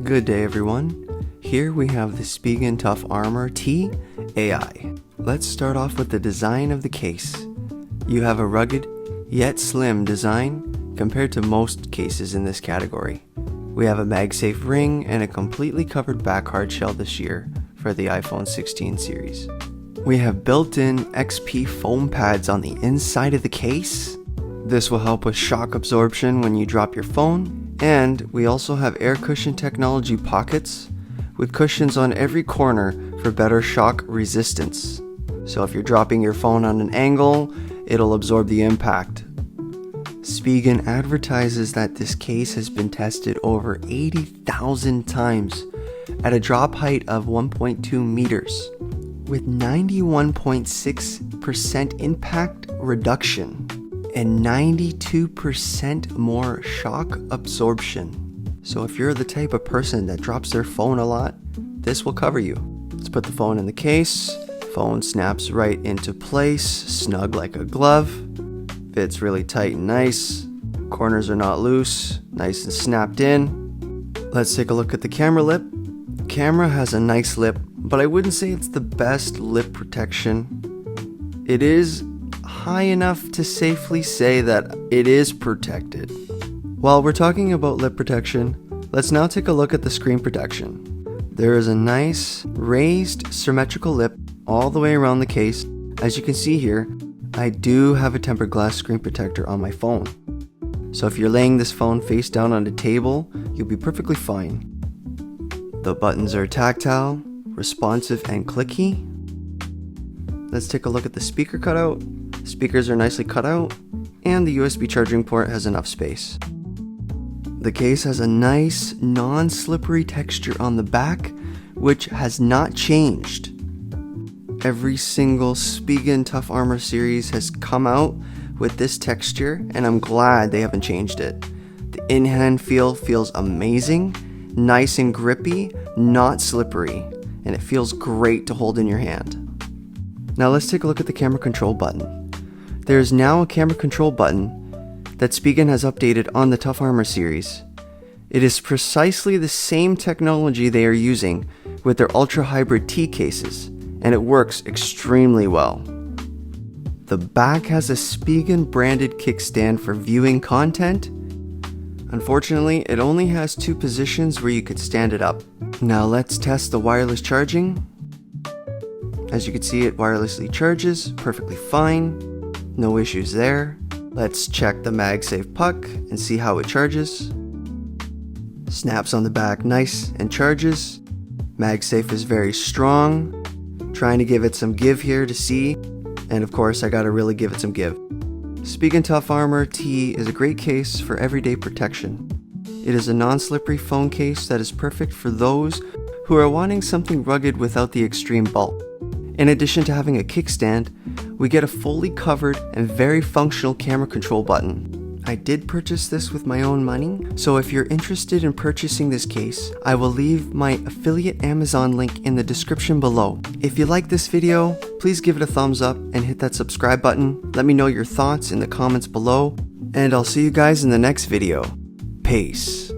Good day everyone. Here we have the Spigen Tough Armor T AI. Let's start off with the design of the case. You have a rugged yet slim design compared to most cases in this category. We have a MagSafe ring and a completely covered back hard shell this year for the iPhone 16 series. We have built-in XP foam pads on the inside of the case. This will help with shock absorption when you drop your phone. And we also have air cushion technology pockets with cushions on every corner for better shock resistance. So if you're dropping your phone on an angle, it'll absorb the impact. Spigen advertises that this case has been tested over 80,000 times at a drop height of 1.2 meters with 91.6% impact reduction and 92% more shock absorption. So if you're the type of person that drops their phone a lot, this will cover you. Let's put the phone in the case. Phone snaps right into place, snug like a glove. Fits really tight and nice. Corners are not loose, nice and snapped in. Let's take a look at the camera lip. Camera has a nice lip, but I wouldn't say it's the best lip protection. It is high enough to safely say that it is protected. While we're talking about lip protection, let's now take a look at the screen protection. There is a nice raised symmetrical lip all the way around the case. As you can see here, I do have a tempered glass screen protector on my phone. So if you're laying this phone face down on the table, you'll be perfectly fine. The buttons are tactile, responsive, and clicky. Let's take a look at the speaker cutout. Speakers are nicely cut out, and the USB charging port has enough space. The case has a nice, non-slippery texture on the back, which has not changed. Every single Spigen Tough Armor series has come out with this texture, and I'm glad they haven't changed it. The in-hand feel feels amazing, nice and grippy, not slippery, and it feels great to hold in your hand. Now let's take a look at the camera control button. There is now a camera control button that Spigen has updated on the Tough Armor series. It is precisely the same technology they are using with their Ultra Hybrid T cases, and it works extremely well. The back has a Spigen branded kickstand for viewing content. Unfortunately, it only has 2 positions where you could stand it up. Now let's test the wireless charging. As you can see, it wirelessly charges perfectly fine. No issues there. Let's check the MagSafe puck and see how it charges. Snaps on the back nice and charges. MagSafe is very strong. Trying to give it some give here to see. And of course, I gotta really give it some give. Spigen Tough Armor T is a great case for everyday protection. It is a non-slippery phone case that is perfect for those who are wanting something rugged without the extreme bulk. In addition to having a kickstand, we get a fully covered and very functional camera control button. I did purchase this with my own money, so if you're interested in purchasing this case, I will leave my affiliate Amazon link in the description below. If you like this video, please give it a thumbs up and hit that subscribe button. Let me know your thoughts in the comments below, and I'll see you guys in the next video. Peace.